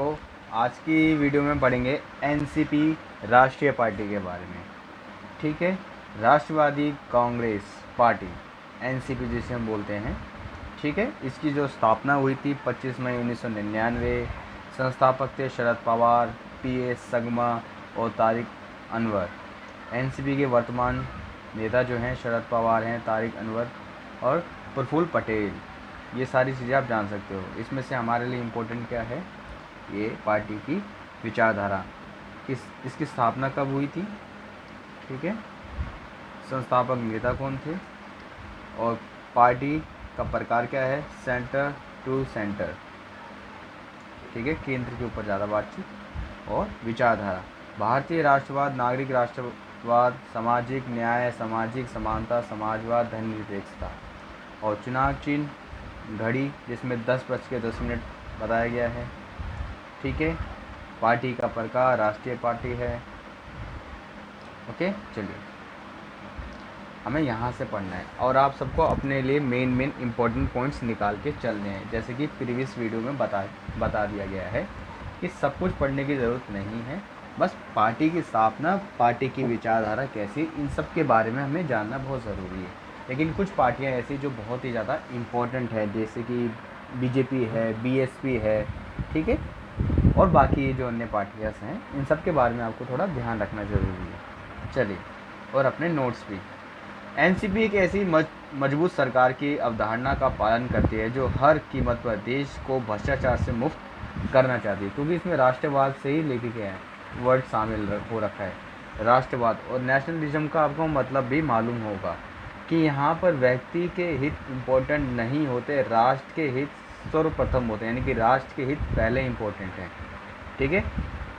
देखो, आज की वीडियो में पढ़ेंगे एनसीपी राष्ट्रीय पार्टी के बारे में। ठीक है, राष्ट्रवादी कांग्रेस पार्टी, एनसीपी जिसे हम बोलते हैं। ठीक है, इसकी जो स्थापना हुई थी 25 मई 1999। संस्थापक थे शरद पवार, पीएस संगमा और तारिक अनवर। एनसीपी के वर्तमान नेता जो हैं शरद पवार हैं, तारिक अनवर और प्रफुल्ल पटेल। ये सारी चीज़ें आप जान सकते हो। इसमें से हमारे लिए इम्पोर्टेंट क्या है, ये पार्टी की विचारधारा, इसकी स्थापना कब हुई थी, ठीक है, संस्थापक नेता कौन थे और पार्टी का प्रकार क्या है, सेंटर टू सेंटर। ठीक है, केंद्र के ऊपर ज़्यादा बातचीत। और विचारधारा, भारतीय राष्ट्रवाद, नागरिक राष्ट्रवाद, सामाजिक न्याय, सामाजिक समानता, समाजवाद, धर्मनिरपेक्षता। और चुनाव चिन्ह घड़ी, जिसमें 10:10 बताया गया है। ठीक है, पार्टी का प्रकार राष्ट्रीय पार्टी है। ओके, चलिए हमें यहाँ से पढ़ना है और आप सबको अपने लिए मेन इम्पोर्टेंट पॉइंट्स निकाल के चलने हैं। जैसे कि प्रीवियस वीडियो में बता दिया गया है कि सब कुछ पढ़ने की ज़रूरत नहीं है, बस पार्टी की स्थापना, पार्टी की विचारधारा कैसी, इन सब के बारे में हमें जानना बहुत ज़रूरी है। लेकिन कुछ पार्टियाँ ऐसी जो बहुत ही ज़्यादा इम्पोर्टेंट है, जैसे कि बीजेपी है, बीएसपी है, ठीक है, और बाकी जो अन्य पार्टियाँ हैं, इन सब के बारे में आपको थोड़ा ध्यान रखना ज़रूरी है। चलिए, और अपने नोट्स भी। एनसीपी एक ऐसी मजबूत सरकार की अवधारणा का पालन करती है जो हर कीमत पर देश को भ्रष्टाचार से मुक्त करना चाहती है, क्योंकि इसमें राष्ट्रवाद से ही लेके गया है, वर्ड शामिल हो रखा है। राष्ट्रवाद और नेशनलिज्म का आपको मतलब भी मालूम होगा कि यहाँ पर व्यक्ति के हित इम्पोर्टेंट नहीं होते, राष्ट्र के हित सर्वप्रथम होते हैं, यानी कि राष्ट्र के हित पहले इम्पोर्टेंट हैं। ठीक है,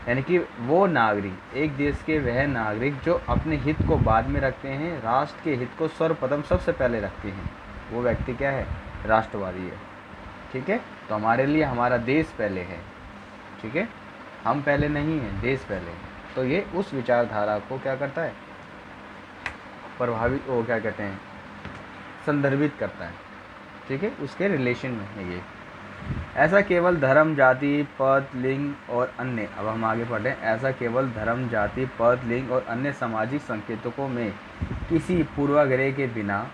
यानी कि वो नागरिक, एक देश के वह नागरिक जो अपने हित को बाद में रखते हैं, राष्ट्र के हित को सर्वप्रथम सबसे पहले रखते हैं, वो व्यक्ति क्या है, राष्ट्रवादी है। ठीक है, तो हमारे लिए हमारा देश पहले है। ठीक है, हम पहले नहीं हैं, देश पहले है। तो ये उस विचारधारा को क्या करता है, प्रभावित, वो क्या कहते हैं, संदर्भित करता है। ठीक है, उसके रिलेशन में है ये। ऐसा केवल धर्म, जाति, पद, लिंग और अन्य, अब हम आगे पढ़ रहे हैं, ऐसा केवल धर्म, जाति, पद, लिंग और अन्य सामाजिक संकेतकों में किसी पूर्वाग्रह के बिना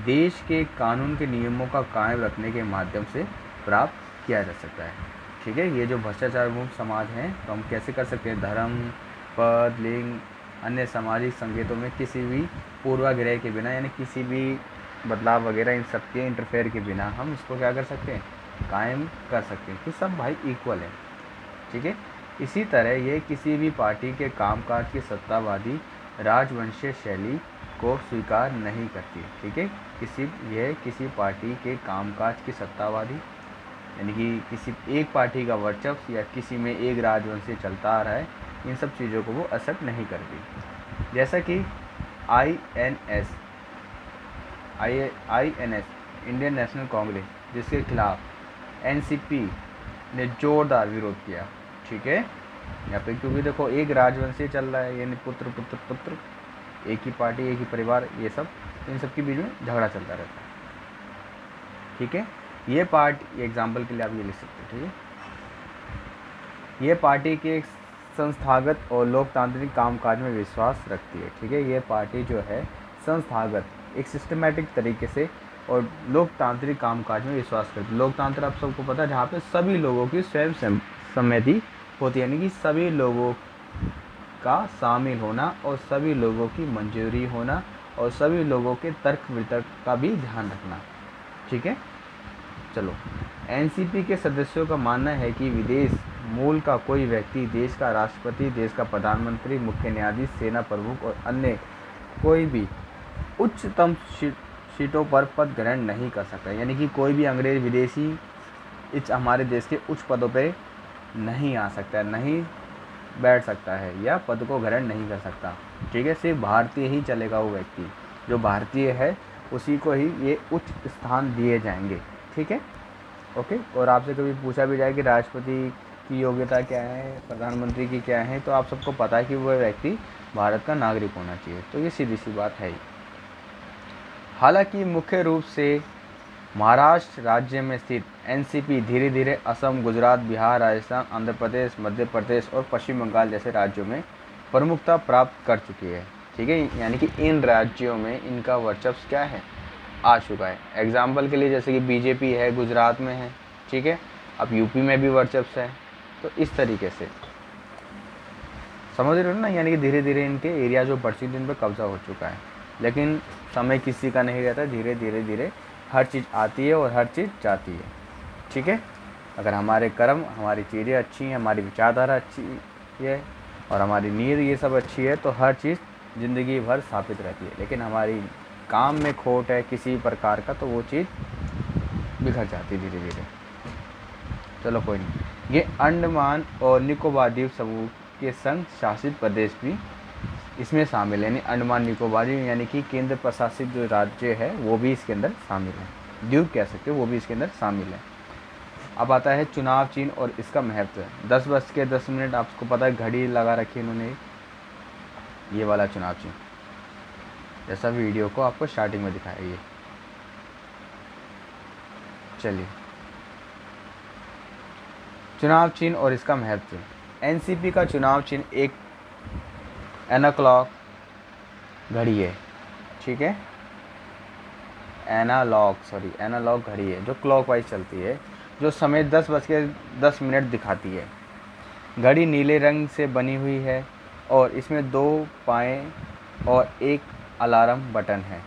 देश के कानून के नियमों का कायम रखने के माध्यम से प्राप्त किया जा सकता है। ठीक है, ये जो भ्रष्टाचार मुक्त समाज है, तो हम कैसे कर सकते हैं, धर्म, पद, लिंग, अन्य सामाजिक संकेतों में किसी भी पूर्वाग्रह के बिना, यानी किसी भी बदलाव वगैरह इन सब के इंटरफेयर के बिना हम इसको क्या कर सकते हैं, कायम कर सकते हैं कि सब भाई इक्वल है। ठीक है, इसी तरह ये किसी भी पार्टी के कामकाज की सत्तावादी राजवंशीय शैली को स्वीकार नहीं करती। ठीक है, किसी पार्टी के कामकाज की सत्तावादी, यानी कि किसी एक पार्टी का वर्चस्व या किसी में एक राजवंश से चलता आ रहा है, इन सब चीज़ों को वो एक्सेप्ट नहीं करती। जैसा कि आईएनएस इंडियन नेशनल कांग्रेस, जिसके खिलाफ एनसीपी ने जोरदार विरोध किया। ठीक है, यहाँ पे क्योंकि देखो एक राजवंशी चल रहा है, यानी पुत्र पुत्र पुत्र, एक ही पार्टी, एक ही परिवार, ये सब, इन सब के बीच में झगड़ा चलता रहता है। ठीक है, ये पार्टी, एग्जाम्पल के लिए आप ये लिख सकते हैं। ठीक है, ये पार्टी के संस्थागत और लोकतांत्रिक कामकाज में विश्वास रखती है। ठीक है, ये पार्टी जो है संस्थागत, एक सिस्टमेटिक तरीके से और लोकतांत्रिक कामकाज में विश्वास करती है। लोकतंत्र आप सबको पता है, जहाँ पे सभी लोगों की स्वयं सम्मति होती है, यानी कि सभी लोगों का शामिल होना और सभी लोगों की मंजूरी होना और सभी लोगों के तर्क वितर्क का भी ध्यान रखना। ठीक है, चलो, एनसीपी के सदस्यों का मानना है कि विदेश मूल का कोई व्यक्ति देश का राष्ट्रपति, देश का प्रधानमंत्री, मुख्य न्यायाधीश, सेना प्रमुख और अन्य कोई भी उच्चतम सीटों पर पद ग्रहण नहीं कर सकता। यानी कि कोई भी अंग्रेज विदेशी इस हमारे देश के उच्च पदों पे नहीं आ सकता है, नहीं बैठ सकता है या पद को ग्रहण नहीं कर सकता। ठीक है, सिर्फ भारतीय ही चलेगा, वो व्यक्ति जो भारतीय है उसी को ही ये उच्च स्थान दिए जाएंगे। ठीक है, ओके। और आपसे कभी पूछा भी जाए कि राष्ट्रपति की योग्यता क्या है, प्रधानमंत्री की क्या है, तो आप सबको पता है कि वह व्यक्ति भारत का नागरिक होना चाहिए। तो ये सीधी सी बात है ही। हालांकि मुख्य रूप से महाराष्ट्र राज्य में स्थित एनसीपी धीरे धीरे असम, गुजरात, बिहार, राजस्थान, आंध्र प्रदेश, मध्य प्रदेश और पश्चिम बंगाल जैसे राज्यों में प्रमुखता प्राप्त कर चुकी है। ठीक है, यानी कि इन राज्यों में इनका वर्चस्व क्या है, आ चुका है। एग्जाम्पल के लिए जैसे कि बीजेपी है, गुजरात में है, ठीक है, अब यूपी में भी वर्चस्व है। तो इस तरीके से समझ रहे हो ना, यानी कि धीरे धीरे इनके एरिया जो बढ़ती इन पर कब्जा हो चुका है। लेकिन समय किसी का नहीं रहता, धीरे धीरे धीरे हर चीज़ आती है और हर चीज़ जाती है। ठीक है, अगर हमारे कर्म, हमारी चीज़ें अच्छी हैं, हमारी विचारधारा अच्छी है और हमारी नीयत ये सब अच्छी है तो हर चीज़ ज़िंदगी भर स्थापित रहती है। लेकिन हमारी काम में खोट है किसी प्रकार का तो वो चीज़ बिखर जाती है धीरे धीरे। चलो कोई नहीं। ये अंडमान और निकोबार द्वीप समूह के संघ शासित प्रदेश भी इसमें शामिल है, यानी अंडमान निकोबार यानी कि केंद्र प्रशासित जो राज्य है वो भी इसके अंदर शामिल है, द्वीप कह सकते हो, वो भी इसके अंदर शामिल है। अब आता है चुनाव चिन्ह और इसका महत्व। 10:10 आपको पता है घड़ी लगा रखी है इन्होंने, ये वाला चुनाव चिन्ह, जैसा वीडियो को आपको स्टार्टिंग में दिखाया ये। चलिए, चुनाव चिन्ह और इसका महत्व। एनसीपी का चुनाव चिन्ह एक एनालॉग घड़ी है। ठीक है, एनालॉग घड़ी है जो क्लॉकवाइज चलती है, जो समय 10:10 दिखाती है। घड़ी नीले रंग से बनी हुई है और इसमें 2 पाएँ और एक अलार्म बटन है।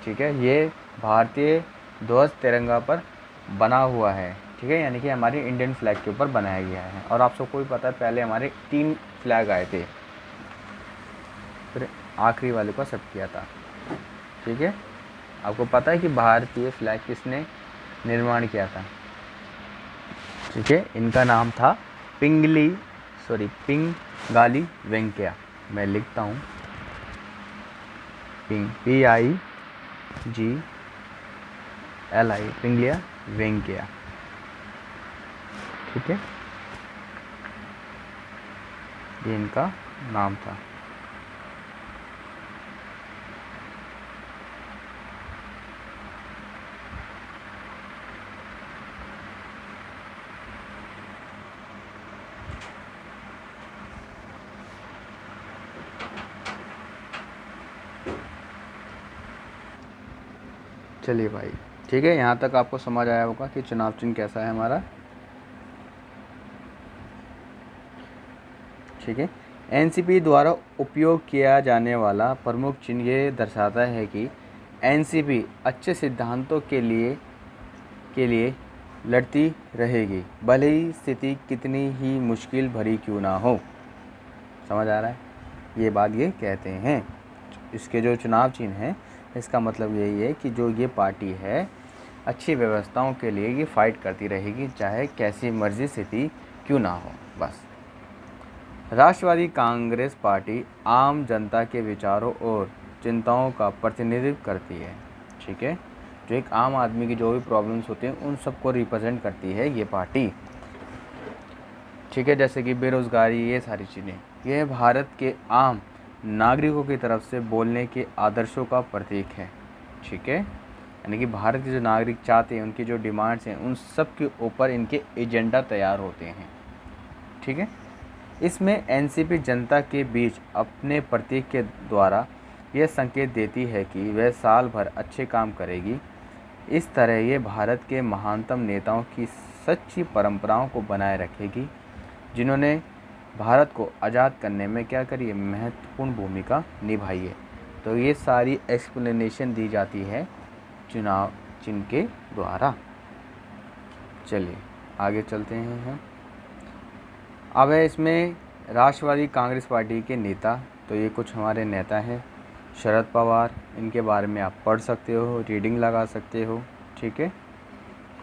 ठीक है, ये भारतीय ध्वज तिरंगा पर बना हुआ है। ठीक है, यानी कि हमारे इंडियन फ्लैग के ऊपर बनाया गया है। और आप सबको भी पता है पहले हमारे 3 फ्लैग आए थे, फिर आखिरी वाले को एक्सेप्ट किया था। ठीक है, आपको पता है कि भारतीय फ्लैग किसने निर्माण किया था? ठीक है, इनका नाम था पिंगाली वेंकैया। मैं लिखता हूँ PIGLI पिंगलिया वेंकैया। ठीक है, ये इनका नाम था। चलिए भाई, ठीक है, यहाँ तक आपको समझ आया होगा कि चुनाव चिन्ह कैसा है हमारा। ठीक है, एनसीपी द्वारा उपयोग किया जाने वाला प्रमुख चिन्ह ये दर्शाता है कि एनसीपी अच्छे सिद्धांतों के लिए लड़ती रहेगी, भले ही स्थिति कितनी ही मुश्किल भरी क्यों ना हो। समझ आ रहा है, ये बात ये कहते हैं। इसके जो चुनाव चिन्ह हैं इसका मतलब यही है कि जो ये पार्टी है अच्छी व्यवस्थाओं के लिए ये फाइट करती रहेगी, चाहे कैसी मर्जी स्थिति क्यों ना हो। बस। राष्ट्रवादी कांग्रेस पार्टी आम जनता के विचारों और चिंताओं का प्रतिनिधित्व करती है। ठीक है, जो एक आम आदमी की जो भी प्रॉब्लम्स होती हैं उन सबको रिप्रेजेंट करती है ये पार्टी। ठीक है, जैसे कि बेरोज़गारी, ये सारी चीज़ें, यह भारत के आम नागरिकों की तरफ से बोलने के आदर्शों का प्रतीक है। ठीक है, यानी कि भारत के जो नागरिक चाहते हैं, उनकी जो डिमांड्स हैं, उन सब के ऊपर इनके एजेंडा तैयार होते हैं। ठीक है, इसमें एनसीपी जनता के बीच अपने प्रतीक के द्वारा यह संकेत देती है कि वह साल भर अच्छे काम करेगी। इस तरह ये भारत के महानतम नेताओं की सच्ची परंपराओं को बनाए रखेगी, जिन्होंने भारत को आज़ाद करने में क्या करी है, महत्वपूर्ण भूमिका निभाई है। तो ये सारी एक्सप्लेनेशन दी जाती है चुनाव चिन्ह के द्वारा। चलिए आगे चलते हैं हम। अब है इसमें राष्ट्रवादी कांग्रेस पार्टी के नेता, तो ये कुछ हमारे नेता हैं। शरद पवार, इनके बारे में आप पढ़ सकते हो, रीडिंग लगा सकते हो। ठीक है,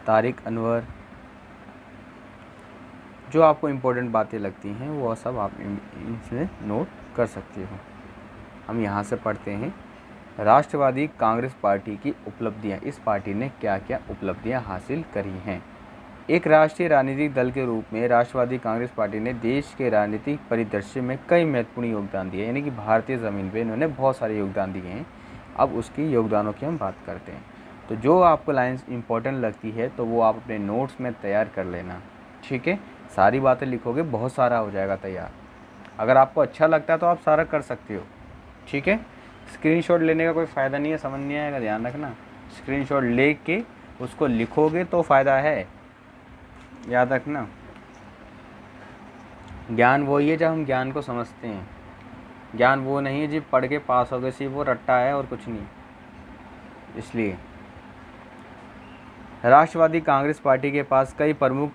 तारिक अनवर, जो आपको इम्पोर्टेंट बातें लगती हैं वो सब आप इसमें नोट कर सकते हो। हम यहाँ से पढ़ते हैं राष्ट्रवादी कांग्रेस पार्टी की उपलब्धियाँ। इस पार्टी ने क्या क्या उपलब्धियाँ हासिल करी हैं। एक राष्ट्रीय राजनीतिक दल के रूप में राष्ट्रवादी कांग्रेस पार्टी ने देश के राजनीतिक परिदृश्य में कई महत्वपूर्ण योगदान दिए, यानी कि भारतीय ज़मीन पे इन्होंने बहुत सारे योगदान दिए हैं। अब उसकी योगदानों की हम बात करते हैं। तो जो आपको लाइंस इंपॉर्टेंट लगती है तो वो आप अपने नोट्स में तैयार कर लेना, ठीक है। सारी बातें लिखोगे बहुत सारा हो जाएगा तैयार। अगर आपको अच्छा लगता है तो आप सारा कर सकते हो, ठीक है। स्क्रीनशॉट लेने का कोई फ़ायदा नहीं है, समझ नहीं आएगा, ध्यान रखना। स्क्रीनशॉट ले के उसको लिखोगे तो फ़ायदा है, याद रखना। ज्ञान वही है जब हम ज्ञान को समझते हैं। ज्ञान वो नहीं है जी पढ़ के पास हो गए, सिर्फ वो रट्टा है और कुछ नहीं। इसलिए राष्ट्रवादी कांग्रेस पार्टी के पास कई प्रमुख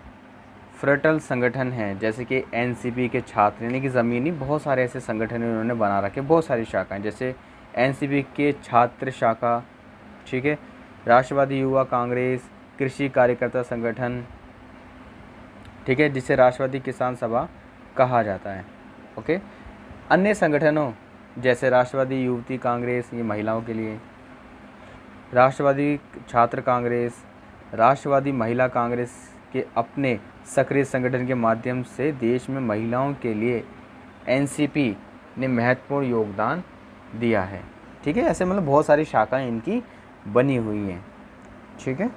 फ्रंटल संगठन हैं, जैसे कि एनसीपी के छात्र, यानी कि ज़मीनी बहुत सारे ऐसे संगठन उन्होंने बना रखे, बहुत सारी शाखाएं, जैसे एनसीपी के छात्र शाखा, ठीक है, राष्ट्रवादी युवा कांग्रेस, कृषि कार्यकर्ता संगठन, ठीक है, जिसे राष्ट्रवादी किसान सभा कहा जाता है, ओके। अन्य संगठनों जैसे राष्ट्रवादी युवती कांग्रेस, ये महिलाओं के लिए, राष्ट्रवादी छात्र कांग्रेस, राष्ट्रवादी महिला कांग्रेस के अपने सक्रिय संगठन के माध्यम से देश में महिलाओं के लिए एनसीपी ने महत्वपूर्ण योगदान दिया है, ठीक है। ऐसे मतलब बहुत सारी शाखाएं इनकी बनी हुई हैं, ठीक है,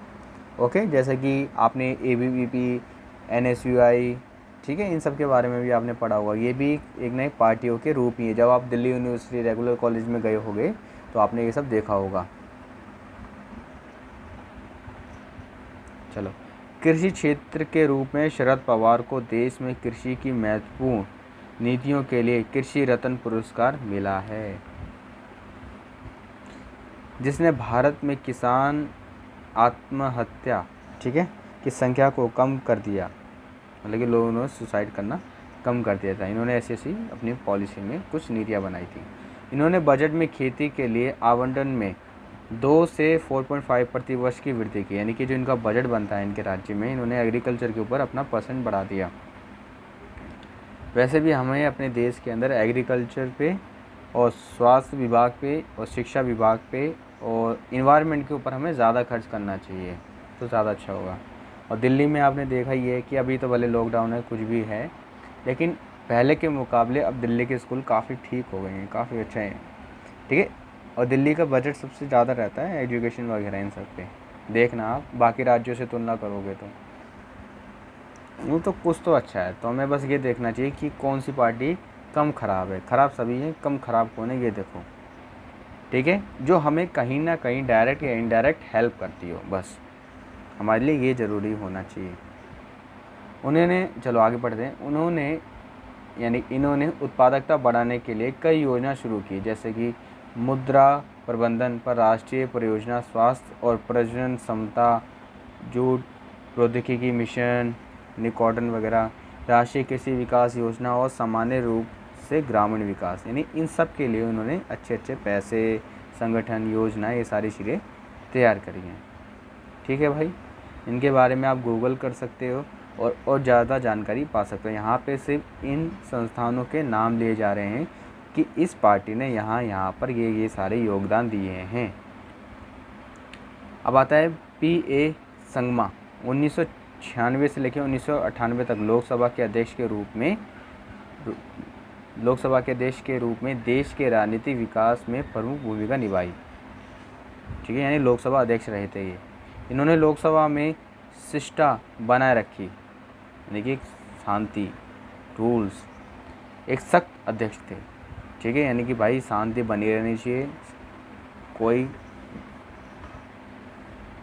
ओके। जैसे कि आपने एबीवीपी, एनएसयूआई, ठीक है, इन सब के बारे में भी आपने पढ़ा होगा। ये भी एक नई पार्टियों के रूप ही है। जब आप दिल्ली यूनिवर्सिटी रेगुलर कॉलेज में गए होंगे तो आपने ये सब देखा होगा। चलो, कृषि क्षेत्र के रूप में शरद पवार को देश में कृषि की महत्वपूर्ण नीतियों के लिए कृषि रत्न पुरस्कार मिला है, जिसने भारत में किसान आत्महत्या, ठीक है, की संख्या को कम कर दिया। मतलब कि लोगों ने सुसाइड करना कम कर दिया था। इन्होंने ऐसी ऐसी अपनी पॉलिसी में कुछ नीतियाँ बनाई थी। इन्होंने बजट में खेती के लिए आवंटन में 2 से 4.5 प्रति वर्ष की वृद्धि की, यानी कि जो इनका बजट बनता है इनके राज्य में, इन्होंने एग्रीकल्चर के ऊपर अपना परसेंट बढ़ा दिया। वैसे भी हमें अपने देश के अंदर एग्रीकल्चर पे और स्वास्थ्य विभाग पे और शिक्षा विभाग पे और इन्वायरमेंट के ऊपर हमें ज़्यादा खर्च करना चाहिए, तो ज़्यादा अच्छा होगा। और दिल्ली में आपने देखा ही है कि अभी तो भले लॉकडाउन है, कुछ भी है, लेकिन पहले के मुकाबले अब दिल्ली के स्कूल काफ़ी ठीक हो गए हैं, काफ़ी अच्छे हैं, ठीक है। और दिल्ली का बजट सबसे ज़्यादा रहता है एजुकेशन वगैरह इन सब पे, देखना आप बाकी राज्यों से तुलना करोगे तो वो तो कुछ तो अच्छा है। तो हमें बस ये देखना चाहिए कि कौन सी पार्टी कम ख़राब है। ख़राब सभी हैं, कम ख़राब कौन है ये देखो, ठीक है, जो हमें कहीं ना कहीं डायरेक्ट या इनडायरेक्ट हेल्प करती हो, बस हमारे लिए ये ज़रूरी होना चाहिए। उन्होंने, चलो आगे बढ़ते हैं, उन्होंने यानी इन्होंने उत्पादकता बढ़ाने के लिए कई योजना शुरू की, जैसे कि मुद्रा प्रबंधन पर राष्ट्रीय परियोजना, स्वास्थ्य और प्रजनन क्षमता, जूट प्रौद्योगिकी मिशन, निकॉटन वगैरह, राष्ट्रीय कृषि विकास योजना और सामान्य रूप से ग्रामीण विकास, यानी इन सब के लिए उन्होंने अच्छे अच्छे पैसे, संगठन, योजना, ये सारी चीज़ें तैयार करी हैं, ठीक है भाई। इनके बारे में आप गूगल कर सकते हो और ज़्यादा जानकारी पा सकते हो। यहाँ पे सिर्फ इन संस्थानों के नाम लिए जा रहे हैं कि इस पार्टी ने यहाँ पर ये सारे योगदान दिए हैं। अब आता है P.A. संगमा, 1996 से लेकर 1998 तक लोकसभा के अध्यक्ष के रूप में देश के राजनीतिक विकास में प्रमुख भूमिका निभाई, ठीक है, यानी लोकसभा अध्यक्ष रहे थे ये। इन्होंने लोकसभा में शिष्टा बनाए रखी, यानी कि शांति, रूल्स, एक सख्त अध्यक्ष थे, ठीक है, यानी कि भाई शांति बनी रहनी चाहिए, कोई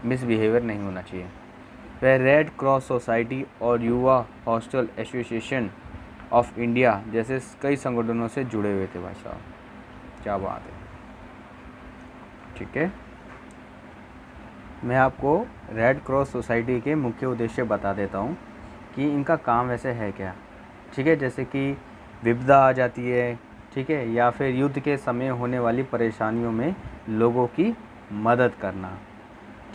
मिसबिहेवियर नहीं होना चाहिए। वह रेड क्रॉस सोसाइटी और युवा हॉस्टल एसोसिएशन ऑफ इंडिया जैसे कई संगठनों से जुड़े हुए थे भाई साहब, क्या बात है, ठीक है। मैं आपको रेड क्रॉस सोसाइटी के मुख्य उद्देश्य बता देता हूँ कि इनका काम वैसे है क्या, ठीक है। जैसे कि विपदा आ जाती है, ठीक है, या फिर युद्ध के समय होने वाली परेशानियों में लोगों की मदद करना,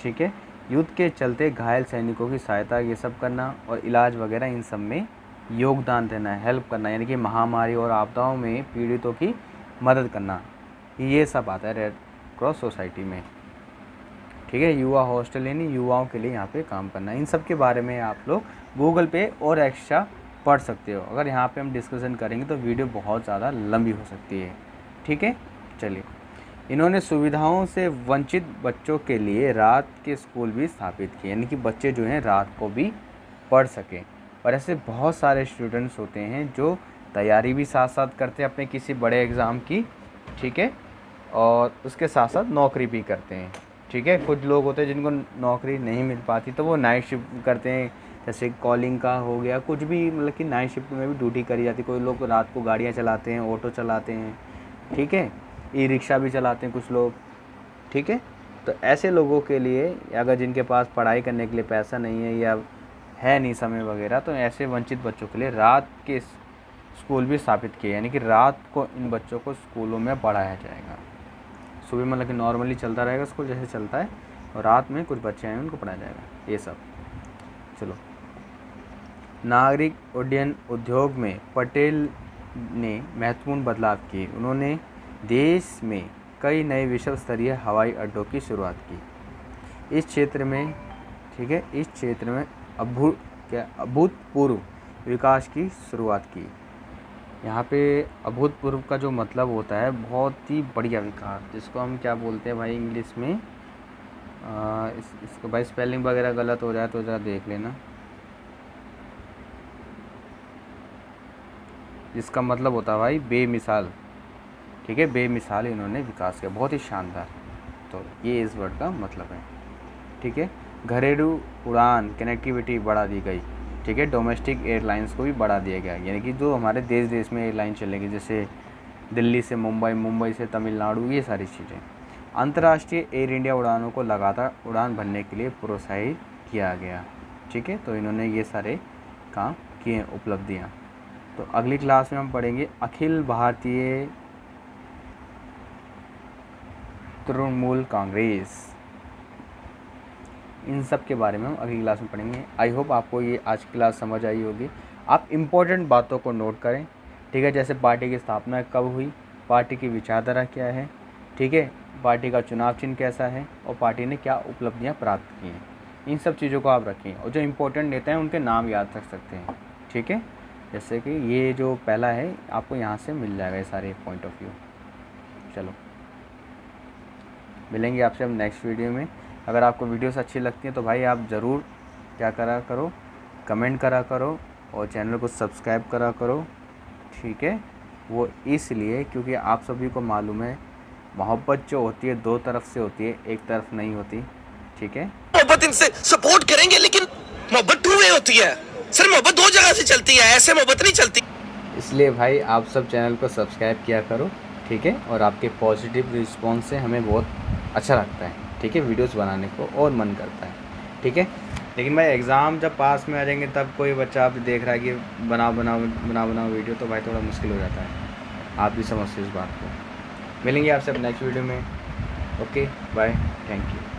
ठीक है, युद्ध के चलते घायल सैनिकों की सहायता, ये सब करना, और इलाज वगैरह इन सब में योगदान देना, हेल्प करना, यानी कि महामारी और आपदाओं में पीड़ितों की मदद करना, ये सब आता है रेड क्रॉस सोसाइटी में, ठीक है। युवा हॉस्टल यानी युवाओं के लिए यहाँ पे काम करना, इन सब के बारे में आप लोग गूगल पे और एक्स्ट्रा पढ़ सकते हो। अगर यहाँ पे हम डिस्कशन करेंगे तो वीडियो बहुत ज़्यादा लंबी हो सकती है, ठीक है। चलिए, इन्होंने सुविधाओं से वंचित बच्चों के लिए रात के स्कूल भी स्थापित किए, यानी कि बच्चे जो हैं रात को भी पढ़ सकें। और ऐसे बहुत सारे स्टूडेंट्स होते हैं जो तैयारी भी साथ साथ करते हैं अपने किसी बड़े एग्ज़ाम की, ठीक है, और उसके साथ साथ नौकरी भी करते हैं, ठीक है। कुछ लोग होते हैं जिनको नौकरी नहीं मिल पाती तो वो नाइट शिफ्ट करते हैं, जैसे कॉलिंग का हो गया, कुछ भी, मतलब कि नाइट शिफ्ट में भी ड्यूटी करी जाती है। कोई लोग रात को गाड़ियाँ चलाते हैं, ऑटो चलाते हैं, ठीक है, ई रिक्शा भी चलाते हैं कुछ लोग, ठीक है। तो ऐसे लोगों के लिए, अगर जिनके पास पढ़ाई करने के लिए पैसा नहीं है या है नहीं समय वगैरह, तो ऐसे वंचित बच्चों के लिए रात के स्कूल भी स्थापित किए, यानी कि रात को इन बच्चों को स्कूलों में पढ़ाया जाएगा। सुबह मतलब कि नॉर्मली चलता रहेगा स्कूल जैसे चलता है, और रात में कुछ बच्चे हैं उनको पढ़ाया जाएगा, ये सब। चलो, नागरिक उड्डयन उद्योग में पटेल ने महत्वपूर्ण बदलाव किए। उन्होंने देश में कई नए विश्व स्तरीय हवाई अड्डों की शुरुआत की। इस क्षेत्र में, ठीक है, इस क्षेत्र में अभूतपूर्व विकास की शुरुआत की। यहाँ पे अभूतपूर्व का जो मतलब होता है बहुत ही बढ़िया विकास, जिसको हम क्या बोलते हैं भाई इंग्लिश में, इसको भाई स्पेलिंग वगैरह गलत हो जाए तो ज़रा देख लेना। जिसका मतलब होता है भाई बेमिसाल, ठीक है, बेमिसाल इन्होंने विकास किया, बहुत ही शानदार। तो ये इस वर्ड का मतलब है, ठीक है। घरेलू उड़ान कनेक्टिविटी बढ़ा दी गई, ठीक है, डोमेस्टिक एयरलाइंस को भी बढ़ा दिया गया, यानी कि जो हमारे देश में एयरलाइन चलेगी, जैसे दिल्ली से मुंबई, मुंबई से तमिलनाडु, ये सारी चीज़ें। अंतर्राष्ट्रीय एयर इंडिया उड़ानों को लगातार उड़ान भरने के लिए प्रोत्साहित किया गया, ठीक है। तो इन्होंने ये सारे काम किए, उपलब्धियाँ। तो अगली क्लास में हम पढ़ेंगे अखिल भारतीय तृणमूल कांग्रेस, इन सब के बारे में हम अगली क्लास में पढ़ेंगे। आई होप आपको ये आज की क्लास समझ आई होगी। आप इम्पोर्टेंट बातों को नोट करें, ठीक है, जैसे पार्टी की स्थापना कब हुई, पार्टी की विचारधारा क्या है, ठीक है, पार्टी का चुनाव चिन्ह कैसा है, और पार्टी ने क्या उपलब्धियां प्राप्त की हैं, इन सब चीज़ों को आप रखें। और जो इम्पोर्टेंट नेता हैं उनके नाम याद रख सकते हैं, ठीक है। जैसे कि ये जो पहला है आपको यहाँ से मिल जाएगा ये सारे पॉइंट ऑफ व्यू। चलो, मिलेंगे आपसे हम नेक्स्ट वीडियो में। अगर आपको वीडियोस अच्छी लगती हैं तो भाई आप ज़रूर क्या करा करो, कमेंट करा करो और चैनल को सब्सक्राइब करा करो, ठीक है। वो इसलिए क्योंकि आप सभी को मालूम है मोहब्बत जो होती है दो तरफ से होती है, एक तरफ नहीं होती, ठीक है। मोहब्बत इनसे सपोर्ट करेंगे, लेकिन मोहब्बत टू वे होती है सर, मोहब्बत दो जगह से चलती है, ऐसे मोहब्बत नहीं चलती। इसलिए भाई आप सब चैनल को सब्सक्राइब किया करो, ठीक है। और आपके पॉजिटिव रिस्पॉन्स से हमें बहुत अच्छा लगता है, ठीक है, वीडियोस बनाने को और मन करता है, ठीक है। लेकिन भाई एग्ज़ाम जब पास में आ जाएंगे तब कोई बच्चा आप देख रहा है कि बनाओ वीडियो, तो भाई थोड़ा मुश्किल हो जाता है। आप भी समझते इस बात को। मिलेंगे आपसे अब नेक्स्ट वीडियो में। Okay, bye, thank you.